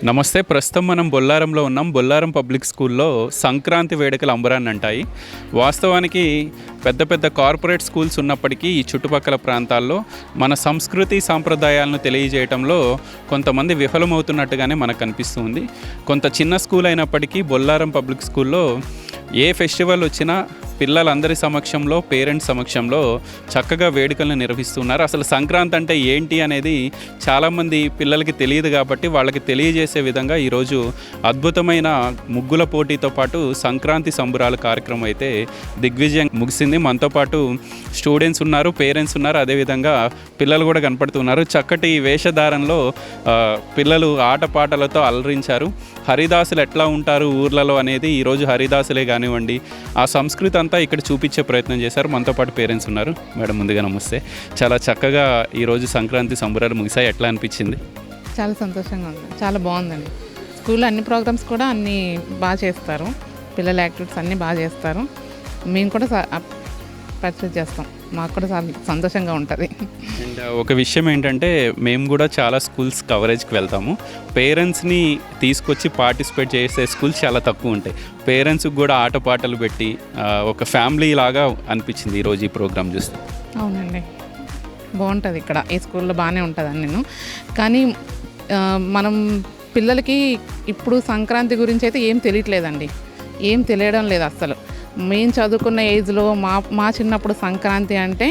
నమస్తే. ప్రస్తుతం మనం బొల్లారంలో ఉన్నాం. బొల్లారం పబ్లిక్ స్కూల్లో సంక్రాంతి వేడుకలు అంబరాన్ని అంటాయి. వాస్తవానికి పెద్ద పెద్ద కార్పొరేట్ స్కూల్స్ ఉన్నప్పటికీ ఈ చుట్టుపక్కల ప్రాంతాల్లో మన సంస్కృతి సాంప్రదాయాలను తెలియజేయడంలో కొంతమంది విఫలమవుతున్నట్టుగానే మనకు కనిపిస్తుంది. కొంత చిన్న స్కూల్ అయినప్పటికీ బొల్లారం పబ్లిక్ స్కూల్లో ఏ ఫెస్టివల్ వచ్చినా పిల్లలందరి సమక్షంలో, పేరెంట్స్ సమక్షంలో చక్కగా వేడుకలను నిర్వహిస్తున్నారు. అసలు సంక్రాంతి అంటే ఏంటి అనేది చాలామంది పిల్లలకి తెలియదు కాబట్టి వాళ్ళకి తెలియజేసే విధంగా ఈరోజు అద్భుతమైన ముగ్గుల పోటీతో పాటు సంక్రాంతి సంబురాల కార్యక్రమం అయితే దిగ్విజయం ముగిసింది. మనతో పాటు స్టూడెంట్స్ ఉన్నారు, పేరెంట్స్ ఉన్నారు, అదేవిధంగా పిల్లలు కూడా కనపడుతున్నారు. చక్కటి వేషధారణలో పిల్లలు ఆటపాటలతో అలరించారు. హరిదాసులు ఎట్లా ఉంటారు ఊర్లలో అనేది ఈరోజు హరిదాసులే కానివ్వండి, ఆ సంస్కృతి అంతా ఇక్కడ చూపించే ప్రయత్నం చేశారు. మనతో పాటు పేరెంట్స్ ఉన్నారు. మేడం, ముందుగా నమస్తే. చాలా చక్కగా ఈరోజు సంక్రాంతి సంబరాలు ముగిసాయి. ఎట్లా అనిపించింది? చాలా సంతోషంగా ఉంది, చాలా బాగుందండి. స్కూల్లో అన్ని ప్రోగ్రామ్స్ కూడా అన్నీ బాగా చేస్తారు, పిల్లల యాక్టివిటీస్ అన్నీ బాగా చేస్తారు. మేము కూడా పర్చేజ్ చేస్తాం, మాకు కూడా చాలా సంతోషంగా ఉంటుంది. అండ్ ఒక విషయం ఏంటంటే, మేము కూడా చాలా స్కూల్స్ కవరేజ్కి వెళ్తాము. పేరెంట్స్ని తీసుకొచ్చి పార్టిసిపేట్ చేసే స్కూల్స్ చాలా తక్కువ ఉంటాయి. పేరెంట్స్కి కూడా ఆటపాటలు పెట్టి ఒక ఫ్యామిలీ లాగా అనిపించింది ఈరోజు ఈ ప్రోగ్రామ్ చూస్తే. అవునండి, బాగుంటుంది ఇక్కడ ఈ స్కూల్లో, బాగానే ఉంటుంది నేను. కానీ మనం పిల్లలకి ఇప్పుడు సంక్రాంతి గురించి అయితే ఏం తెలియట్లేదండి, ఏం తెలియడం లేదు అస్సలు. మేము చదువుకున్న ఏజ్లో మా చిన్నప్పుడు సంక్రాంతి అంటే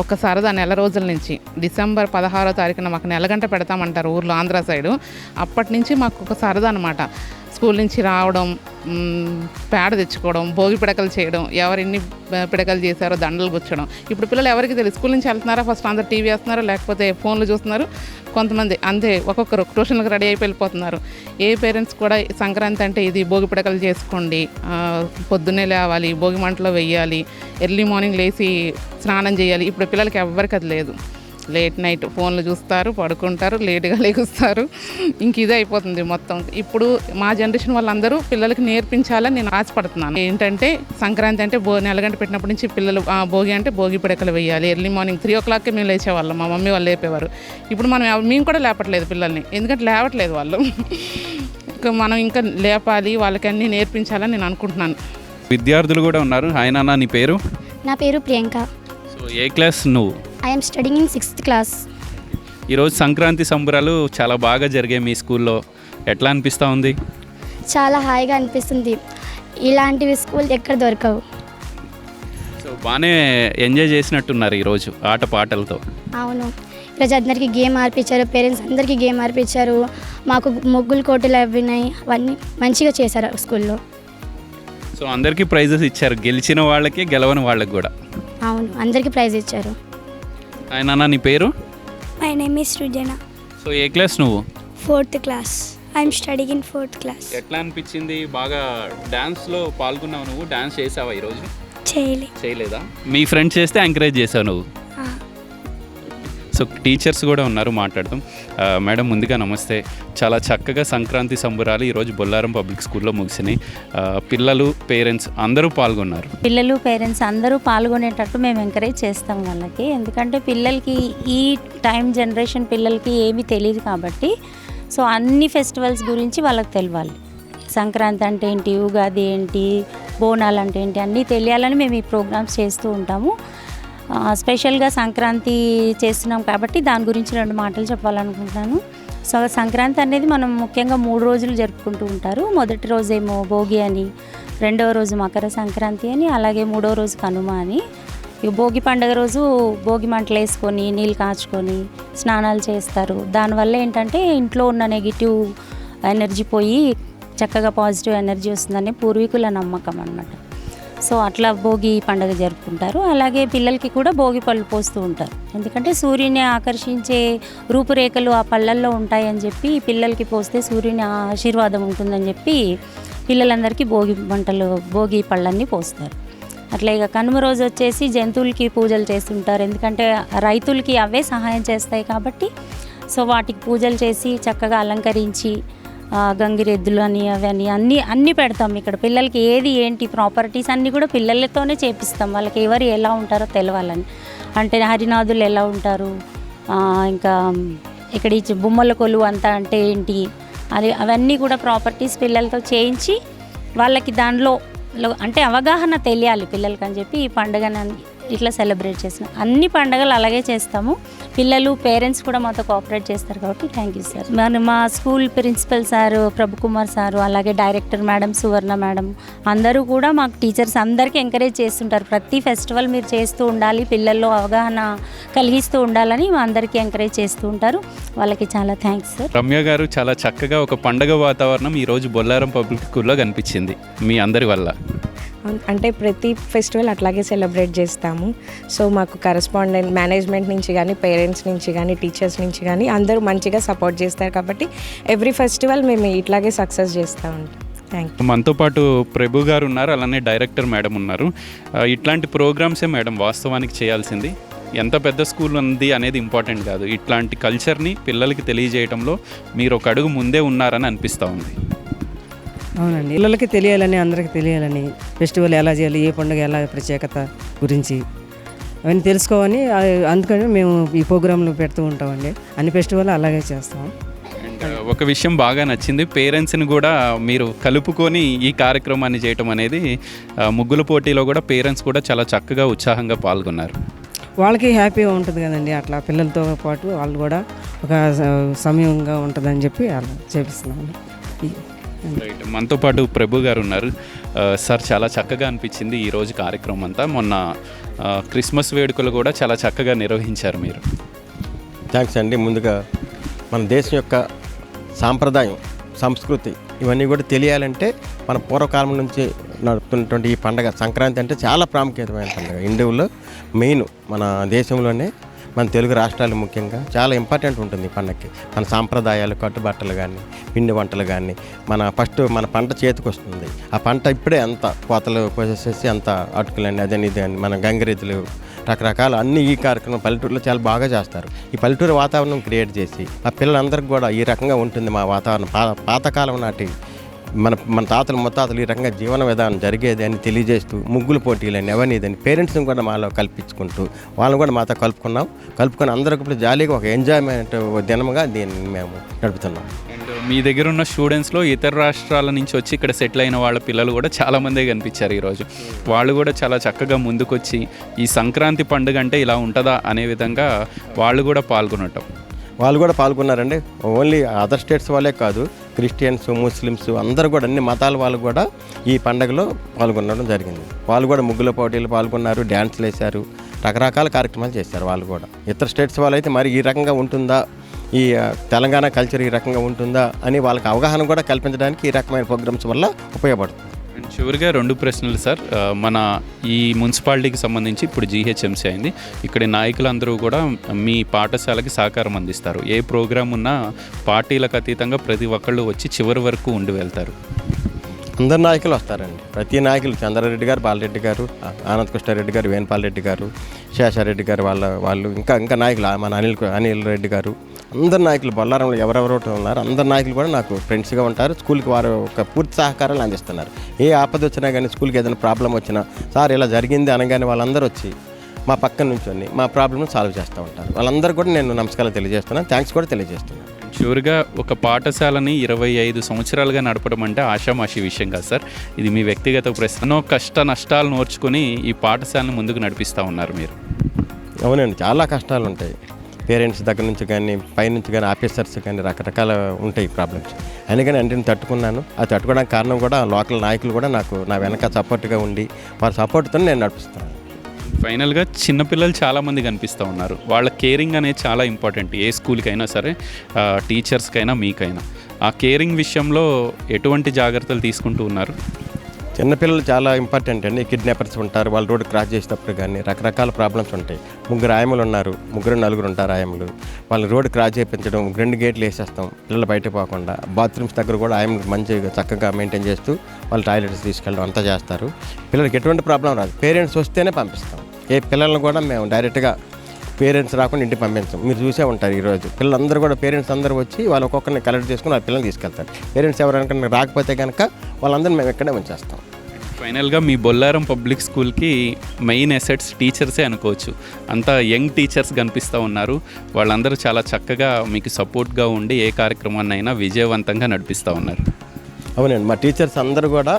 ఒక సరదా. నెల రోజుల నుంచి డిసెంబర్ 16వ తారీఖున మాకు నెలగంట పెడతామంటారు ఊర్లో, ఆంధ్ర సైడు. అప్పటి నుంచి మాకు ఒక సరదా అనమాట. స్కూల్ నుంచి రావడం, పేడ తెచ్చుకోవడం, భోగి పిడకలు చేయడం, ఎవరు ఎన్ని పిడకలు చేశారో దండలు గుచ్చడం. ఇప్పుడు పిల్లలు ఎవరికి తెలియదు. స్కూల్ నుంచి వెళ్తున్నారా, ఫస్ట్ అందరు టీవీ వేస్తున్నారు, లేకపోతే ఫోన్లు చూస్తున్నారు. కొంతమంది అంతే, ఒక్కొక్కరు ట్యూషన్లకు రెడీ అయిపోయి వెళ్ళిపోతున్నారు. ఏ పేరెంట్స్ కూడా సంక్రాంతి అంటే ఇది భోగి పిడకలు చేసుకోండి, పొద్దున్నే లేవాలి, భోగి మంటలో వెయ్యాలి, ఎర్లీ మార్నింగ్ లేచి స్నానం చేయాలి. ఇప్పుడు పిల్లలకి ఎవ్వరికి అది లేదు. లేట్ నైట్ ఫోన్లు చూస్తారు, పడుకుంటారు, లేటుగా లేగుస్తారు. ఇంక ఇదే అయిపోతుంది మొత్తం. ఇప్పుడు మా జనరేషన్ వాళ్ళందరూ పిల్లలకి నేర్పించాలని నేను ఆశపడుతున్నాను. ఏంటంటే సంక్రాంతి అంటే నెలగంట పెట్టినప్పటి నుంచి పిల్లలు భోగి అంటే భోగి పిడకలు వేయాలి. ఎర్లీ మార్నింగ్ 3 o'clockకే మేము లేచేవాళ్ళం, మా మమ్మీ వాళ్ళు లేపేవారు. ఇప్పుడు మేము కూడా లేపట్లేదు పిల్లల్ని, ఎందుకంటే లేవట్లేదు వాళ్ళు. మనం ఇంకా లేపాలి, వాళ్ళకి అన్నీ నేర్పించాలని నేను అనుకుంటున్నాను. విద్యార్థులు కూడా ఉన్నారు. హాయ్ నాన్న, నీ పేరు? నా పేరు ప్రియాంక. సో ఏ క్లాస్ నువ్వు? I'm studying in 6th class. ఈరోజు సంక్రాంతి సంబరాలు చాలా బాగా జరిగాయి మీ స్కూల్లో. ఎట్లా అనిపిస్తూ ఉంది? చాలా హాయిగా అనిపిస్తుంది. ఇలాంటివి స్కూల్ ఎక్కడ దొరకవు. సో బాగానే ఎంజాయ్ చేసినట్టున్నారు ఈరోజు ఆటపాటలతో. అవును, ఈరోజు అందరికీ గేమ్ ఆర్పించారు, పేరెంట్స్ అందరికీ గేమ్ ఆర్పించారు. మాకు ముగ్గులు కోటలు అవినాయి, అవన్నీ మంచిగా చేశారు స్కూల్లో. సో అందరికీ ప్రైజెస్ ఇచ్చారు, గెలిచిన వాళ్ళకి గెలవని వాళ్ళకి కూడా. అవును, అందరికీ ప్రైజ్ ఇచ్చారు. నాన్న, నీ పేరు? My name is Srujana. So ఏ క్లాస్ నువ్వు? 4th class. I'm studying in 4th class. ఎట్లా అనిపించింది? బాగా డాన్స్లో పాల్గొన్నావు నువ్వు? డాన్స్ చేసావా ఈరోజు? చేయలేదా? మీ ఫ్రెండ్స్ చేస్తే ఎంకరేజ్ చేసావు నువ్వు? సో టీచర్స్ కూడా ఉన్నారు, మాట్లాడదాం. మేడం, ముందుగా నమస్తే. చాలా చక్కగా సంక్రాంతి సంబరాలు ఈరోజు బొల్లారం పబ్లిక్ స్కూల్లో ముగిసినాయి. పిల్లలు, పేరెంట్స్ అందరూ పాల్గొన్నారు. పిల్లలు, పేరెంట్స్ అందరూ పాల్గొనేటట్టు మేము ఎంకరేజ్ చేస్తాం వాళ్ళకి. ఎందుకంటే పిల్లలకి ఈ టైం జనరేషన్ పిల్లలకి ఏమీ తెలియదు కాబట్టి, సో అన్ని ఫెస్టివల్స్ గురించి వాళ్ళకి తెలియాలి. సంక్రాంతి అంటే ఏంటి, ఉగాది ఏంటి, బోనాలు అంటే ఏంటి, అన్నీ తెలియాలని మేము ఈ ప్రోగ్రామ్స్ చేస్తూ ఉంటాము. స్పెషల్గా సంక్రాంతి చేస్తున్నాం కాబట్టి దాని గురించి 2 మాటలు చెప్పాలనుకుంటున్నాను. సో సంక్రాంతి అనేది మనం ముఖ్యంగా 3 రోజులు జరుపుకుంటూ ఉంటారు. మొదటి రోజేమో భోగి అని, రెండవ రోజు మకర సంక్రాంతి అని, అలాగే 3వ రోజు కనుమ అని. ఇక భోగి పండుగ రోజు భోగి మంటలు వేసుకొని నీళ్ళు కాచుకొని స్నానాలు చేస్తారు. దానివల్ల ఏంటంటే ఇంట్లో ఉన్న నెగిటివ్ ఎనర్జీ పోయి చక్కగా పాజిటివ్ ఎనర్జీ వస్తుందని పూర్వీకుల నమ్మకం అన్నమాట. సో అట్లా భోగి పండుగ జరుపుకుంటారు. అలాగే పిల్లలకి కూడా భోగి పళ్ళు పోస్తూ ఉంటారు. ఎందుకంటే సూర్యుని ఆకర్షించే రూపురేఖలు ఆ పళ్ళల్లో ఉంటాయని చెప్పి పిల్లలకి పోస్తే సూర్యుని ఆశీర్వాదం ఉంటుందని చెప్పి పిల్లలందరికీ భోగి పళ్ళన్నీ పోస్తారు. అట్లా ఇక కనుమ రోజు వచ్చేసి జంతువులకి పూజలు చేస్తుంటారు. ఎందుకంటే రైతులకి అవే సహాయం చేస్తాయి కాబట్టి, సో వాటికి పూజలు చేసి చక్కగా అలంకరించి గంగిరెద్దులు అని అవన్నీ అన్నీ పెడతాం. ఇక్కడ పిల్లలకి ఏది ఏంటి ప్రాపర్టీస్ అన్నీ కూడా పిల్లలతోనే చేపిస్తాం. వాళ్ళకి ఎవరు ఎలా ఉంటారో తెలవాలని. అంటే హరినాథులు ఎలా ఉంటారు, ఇంకా ఇక్కడ ఈ బొమ్మల కొలువు అంతా అంటే ఏంటి, అవన్నీ కూడా ప్రాపర్టీస్ పిల్లలతో చేయించి వాళ్ళకి దానిలో అంటే అవగాహన తెలియాలి పిల్లలకి అని చెప్పి ఈ పండుగను ఇట్లా సెలబ్రేట్ చేసిన అన్ని పండుగలు అలాగే చేస్తాము. పిల్లలు పేరెంట్స్ కూడా మాతో కోఆపరేట్ చేస్తారు కాబట్టి థ్యాంక్ యూ సార్. మా school principal sir Prabhukumar sir, అలాగే డైరెక్టర్ మేడం సువర్ణ మేడం అందరూ కూడా మాకు టీచర్స్ అందరికీ ఎంకరేజ్ చేస్తుంటారు. ప్రతి ఫెస్టివల్ మీరు చేస్తూ ఉండాలి, పిల్లల్లో అవగాహన కలిగిస్తూ ఉండాలని మా అందరికీ ఎంకరేజ్ చేస్తూ ఉంటారు. వాళ్ళకి చాలా థ్యాంక్స్ సార్. రమ్య గారు, చాలా చక్కగా ఒక పండగ వాతావరణం ఈరోజు బొల్లారం పబ్లిక్ స్కూల్లో కనిపించింది మీ అందరి వల్ల. అంటే ప్రతి ఫెస్టివల్ అట్లాగే సెలబ్రేట్ చేస్తాము. సో మాకు కరెస్పాండెంట్ మేనేజ్మెంట్ నుంచి కానీ, పేరెంట్స్ నుంచి కానీ, టీచర్స్ నుంచి కానీ అందరూ మంచిగా సపోర్ట్ చేస్తారు కాబట్టి ఎవ్రీ ఫెస్టివల్ మేము ఇట్లాగే సక్సెస్ చేస్తూ ఉంటాం. Thank you. మనతో పాటు ప్రభు గారు ఉన్నారు, అలానే డైరెక్టర్ మేడం ఉన్నారు. ఇట్లాంటి ప్రోగ్రామ్సే మేడం వాస్తవానికి చేయాల్సింది. ఎంత పెద్ద స్కూల్ ఉంది అనేది ఇంపార్టెంట్ కాదు, ఇట్లాంటి కల్చర్ని పిల్లలకి తెలియజేయడంలో మీరు ఒక అడుగు ముందే ఉన్నారని అనిపిస్తూ ఉంది. అవునండి, పిల్లలకి తెలియాలని, అందరికీ తెలియాలని, ఫెస్టివల్ ఎలా చేయాలి, ఏ పండుగ ఎలా ప్రత్యేకత గురించి అవన్నీ తెలుసుకోవాలని, అందుకని మేము ఈ ప్రోగ్రాంలు పెడుతూ ఉంటామండి. అన్ని ఫెస్టివల్ అలాగే చేస్తాం. అండ్ ఒక విషయం బాగా నచ్చింది, పేరెంట్స్ని కూడా మీరు కలుపుకొని ఈ కార్యక్రమాన్ని చేయటం అనేది. ముగ్గుల పోటీలో కూడా పేరెంట్స్ కూడా చాలా చక్కగా ఉత్సాహంగా పాల్గొన్నారు. వాళ్ళకి హ్యాపీగా ఉంటుంది కదండి, అట్లా పిల్లలతో పాటు వాళ్ళు కూడా ఒక సమయంగా ఉంటుందని చెప్పి అలా చేపిస్తున్నాము. రైట్, మనతో పాటు ప్రభు గారు ఉన్నారు. సార్, చాలా చక్కగా అనిపించింది ఈరోజు కార్యక్రమం అంతా. మొన్న క్రిస్మస్ వేడుకలు కూడా చాలా చక్కగా నిర్వహించారు మీరు. థ్యాంక్స్ అండి. ముందుగా మన దేశం యొక్క సాంప్రదాయం, సంస్కృతి ఇవన్నీ కూడా తెలియాలంటే మన పూర్వకాలం నుంచి నడుపుతున్నటువంటి ఈ పండుగ సంక్రాంతి అంటే చాలా ప్రాముఖ్యతమైన పండుగ. ఇండియాలో మెయిన్ మన దేశంలోనే, మన తెలుగు రాష్ట్రాలు ముఖ్యంగా చాలా ఇంపార్టెంట్ ఉంటుంది ఈ పండగకి. మన సాంప్రదాయాలు, కట్టుబట్టలు కానీ, పిండి వంటలు కానీ, ఫస్ట్ మన పంట చేతికి వస్తుంది. ఆ పంట ఇప్పుడే అంత కోతలు కోసేసి అంత అటుకులండి, అదని ఇది అని, మన గంగిరెద్దులు, రకరకాల అన్ని ఈ కార్యక్రమం పల్లెటూరులో చాలా బాగా చేస్తారు. ఈ పల్లెటూరు వాతావరణం క్రియేట్ చేసి ఆ పిల్లలందరికీ కూడా ఈ రకంగా ఉంటుంది మా వాతావరణం. పాతకాలం నాటి మన తాతలు ముత్తాతలు ఈ రకంగా జీవన విధానం జరిగేది అని తెలియజేస్తూ ముగ్గుల పోటీలని అవన్నీ ఇదని పేరెంట్స్ని కూడా మాలో కల్పించుకుంటూ వాళ్ళని కూడా మాతో కలుపుకొని అందరికీ ఇప్పుడు జాలీగా ఒక ఎంజాయ్మెంట్ దినముగా దీన్ని మేము నడుపుతున్నాం. అండ్ మీ దగ్గర ఉన్న స్టూడెంట్స్లో ఇతర రాష్ట్రాల నుంచి వచ్చి ఇక్కడ సెటిల్ అయిన వాళ్ళ పిల్లలు కూడా చాలామందే కనిపించారు ఈరోజు. వాళ్ళు కూడా చాలా చక్కగా ముందుకొచ్చి ఈ సంక్రాంతి పండుగ అంటే ఇలా ఉంటుందా అనే విధంగా వాళ్ళు కూడా పాల్గొన్నారండి. ఓన్లీ అదర్ స్టేట్స్ వాళ్ళే కాదు, క్రిస్టియన్స్, ముస్లిమ్స్ అందరూ కూడా అన్ని మతాల వాళ్ళు కూడా ఈ పండుగలో పాల్గొనడం జరిగింది. వాళ్ళు కూడా ముగ్గుల పోటీలు పాల్గొన్నారు, డ్యాన్స్లు వేశారు, రకరకాల కార్యక్రమాలు చేశారు. వాళ్ళు కూడా ఇతర స్టేట్స్ వాళ్ళు అయితే మరి ఈ రకంగా ఉంటుందా, ఈ తెలంగాణ కల్చర్ ఈ రకంగా ఉంటుందా అని వాళ్ళకి అవగాహన కూడా కల్పించడానికి ఈ రకమైన ప్రోగ్రామ్స్ వల్ల ఉపయోగపడుతుంది. చివరిగా 2 ప్రశ్నలు సార్. మన ఈ మున్సిపాలిటీకి సంబంధించి ఇప్పుడు జీహెచ్ఎంసీ అయింది, ఇక్కడి నాయకులందరూ కూడా మీ పాఠశాలకి సహకారం అందిస్తారు. ఏ ప్రోగ్రాం ఉన్నా పార్టీలకు అతీతంగా ప్రతి ఒక్కళ్ళు వచ్చి చివరి వరకు ఉండి వెళ్తారు. అందరు నాయకులు వస్తారండి. ప్రతి నాయకులు, చంద్రారెడ్డి గారు, బాలరెడ్డి గారు, ఆనంద్ కృష్ణారెడ్డి గారు, వేణుపాల్ రెడ్డి గారు, శేషారెడ్డి గారు, వాళ్ళు ఇంకా నాయకులు, మన అనిల్ రెడ్డి గారు, అందరు నాయకులు బొల్లారంలో ఎవరెవరో ఉన్నారు. అందరు నాయకులు కూడా నాకు ఫ్రెండ్స్గా ఉంటారు. స్కూల్కి వారు ఒక పూర్తి సహకారాలు అందిస్తున్నారు. ఏ ఆపద వచ్చినా కానీ, స్కూల్కి ఏదైనా ప్రాబ్లం వచ్చినా, సార్ ఇలా జరిగింది అనగానే వాళ్ళందరూ వచ్చి మా పక్కన నుంచొని మా ప్రాబ్లమ్ను సాల్వ్ చేస్తూ ఉంటారు. వాళ్ళందరూ కూడా నేను నమస్కారాలు తెలియజేస్తున్నాను, థ్యాంక్స్ కూడా తెలియజేస్తున్నాను. చివరిగా ఒక పాఠశాలని 25 సంవత్సరాలుగా నడపడం అంటే ఆషామాషి విషయం కాదు సార్. ఇది మీ వ్యక్తిగత ప్రశ్న. కష్ట నష్టాలు నోర్చుకొని ఈ పాఠశాలను ముందుకు నడిపిస్తూ ఉన్నారు మీరు. అవునండి, చాలా కష్టాలు ఉంటాయి. పేరెంట్స్ దగ్గర నుంచి కానీ, పైనుంచి కానీ, ఆఫీసర్స్ కానీ రకరకాల ఉంటాయి ప్రాబ్లమ్స్. అందుకని అన్నింటిని తట్టుకున్నాను. అది తట్టుకోవడానికి కారణం కూడా లోకల్ నాయకులు కూడా నా వెనక సపోర్ట్గా ఉండి వారి సపోర్ట్తో నేను నడిపిస్తాను. ఫైనల్గా చిన్నపిల్లలు చాలామంది కనిపిస్తూ ఉన్నారు. వాళ్ళ కేరింగ్ అనేది చాలా ఇంపార్టెంట్, ఏ స్కూల్కి అయినా సరే, టీచర్స్కైనా మీకైనా. ఆ కేరింగ్ విషయంలో ఎటువంటి జాగ్రత్తలు తీసుకుంటూ ఉన్నారు? చిన్నపిల్లలు చాలా ఇంపార్టెంట్ అండి. కిడ్నాపర్స్ ఉంటారు, వాళ్ళు రోడ్డు క్రాస్ చేసేటప్పుడు కానీ రకరకాల ప్రాబ్లమ్స్ ఉంటాయి. 3 ఆయములు ఉన్నారు, 3-4 ఉంటారు ఆయములు. వాళ్ళు రోడ్డు క్రాస్ చేయించడం, 2 గేట్లు వేసేస్తాం పిల్లలు బయట పోకుండా. బాత్రూమ్స్ దగ్గర కూడా ఆయములు మంచిగా చక్కగా మెయింటైన్ చేస్తూ వాళ్ళు టాయిలెట్స్ తీసుకెళ్ళడం అంతా చేస్తారు. పిల్లలకి ఎటువంటి ప్రాబ్లం రాదు. పేరెంట్స్ వస్తేనే పంపిస్తాం. ఏ పిల్లలను కూడా మేము డైరెక్ట్గా పేరెంట్స్ రాకుండా ఇంటికి పంపించాం. మీరు చూసే ఉంటారు ఈరోజు పిల్లలందరూ కూడా పేరెంట్స్ అందరూ వచ్చి వాళ్ళు ఒక్కొక్కరిని కలెక్ట్ చేసుకుని వాళ్ళ పిల్లల్ని తీసుకెళ్తారు. పేరెంట్స్ ఎవరైనా రాకపోతే కనుక వాళ్ళందరూ మేము ఇక్కడే ఉంచేస్తాం. ఫైనల్గా మీ బొల్లారం పబ్లిక్ స్కూల్కి మెయిన్ అసెట్స్ టీచర్సే అనుకోవచ్చు. అంతా యంగ్ టీచర్స్ కనిపిస్తూ ఉన్నారు. వాళ్ళందరూ చాలా చక్కగా మీకు సపోర్ట్గా ఉండి ఏ కార్యక్రమాన్నైనా విజయవంతంగా నడిపిస్తూ ఉన్నారు. అవునండి, మా టీచర్స్ అందరూ కూడా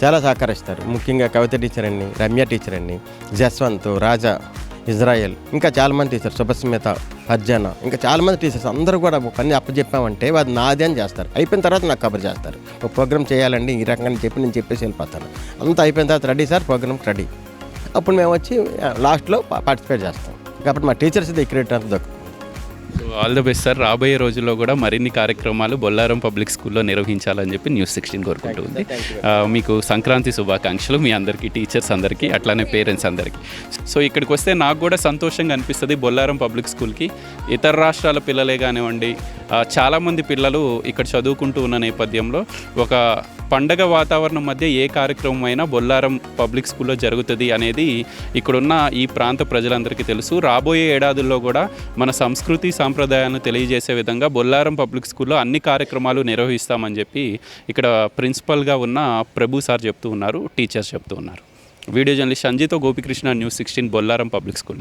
చాలా సహకరిస్తారు. ముఖ్యంగా కవిత టీచర్ అండి, రమ్య టీచర్ అండి, జస్వంత్, రాజా, ఇజ్రాయెల్, ఇంకా చాలామంది టీచర్స్, శుభస్మిత, ఫర్జానా, ఇంకా చాలామంది టీచర్స్ అందరూ కూడా ఒక పని అప్పచెప్పామంటే అది నాదే అని చేస్తారు. అయిపోయిన తర్వాత నాకు కబర్ చేస్తారు. ఒక ప్రోగ్రామ్ చేయాలండి ఈ రకంగా చెప్పి నేను చెప్పేసి వెళ్ళిపోతాను. అంతా అయిపోయిన తర్వాత రెడీ సార్, ప్రోగ్రామ్కి రెడీ. అప్పుడు మేము వచ్చి లాస్ట్లో పార్టిసిపేట్ చేస్తాం. కాబట్టి మా టీచర్స్ ఇది క్రెడిట్ అంతా దొరుకుతుంది. So all the best sir. రాబోయే రోజుల్లో కూడా మరిన్ని కార్యక్రమాలు బొల్లారం పబ్లిక్ స్కూల్లో నిర్వహించాలని చెప్పి News16 కోరుకుంటుంది. మీకు సంక్రాంతి శుభాకాంక్షలు మీ అందరికీ, టీచర్స్ అందరికీ, అట్లానే పేరెంట్స్ అందరికీ. సో ఇక్కడికి వస్తే నాకు కూడా సంతోషంగా అనిపిస్తుంది. బొల్లారం పబ్లిక్ స్కూల్కి ఇతర రాష్ట్రాల పిల్లలే కానివ్వండి, చాలామంది పిల్లలు ఇక్కడ చదువుకుంటూ ఉన్న నేపథ్యంలో ఒక పండగ వాతావరణం మధ్య ఏ కార్యక్రమం అయినా బొల్లారం పబ్లిక్ స్కూల్లో జరుగుతుంది అనేది ఇక్కడున్న ఈ ప్రాంత ప్రజలందరికీ తెలుసు. రాబోయే ఏడాదుల్లో కూడా మన సంస్కృతి సాంప్రదాయాలను తెలియజేసే విధంగా బొల్లారం పబ్లిక్ స్కూల్లో అన్ని కార్యక్రమాలు నిర్వహిస్తామని చెప్పి ఇక్కడ ప్రిన్సిపల్గా ఉన్న ప్రభు సార్ చెప్తూ ఉన్నారు, టీచర్స్ చెప్తూ ఉన్నారు. వీడియో జర్నలిస్ట్ సంజీతో Gopikrishna, News16 Bollaram public school.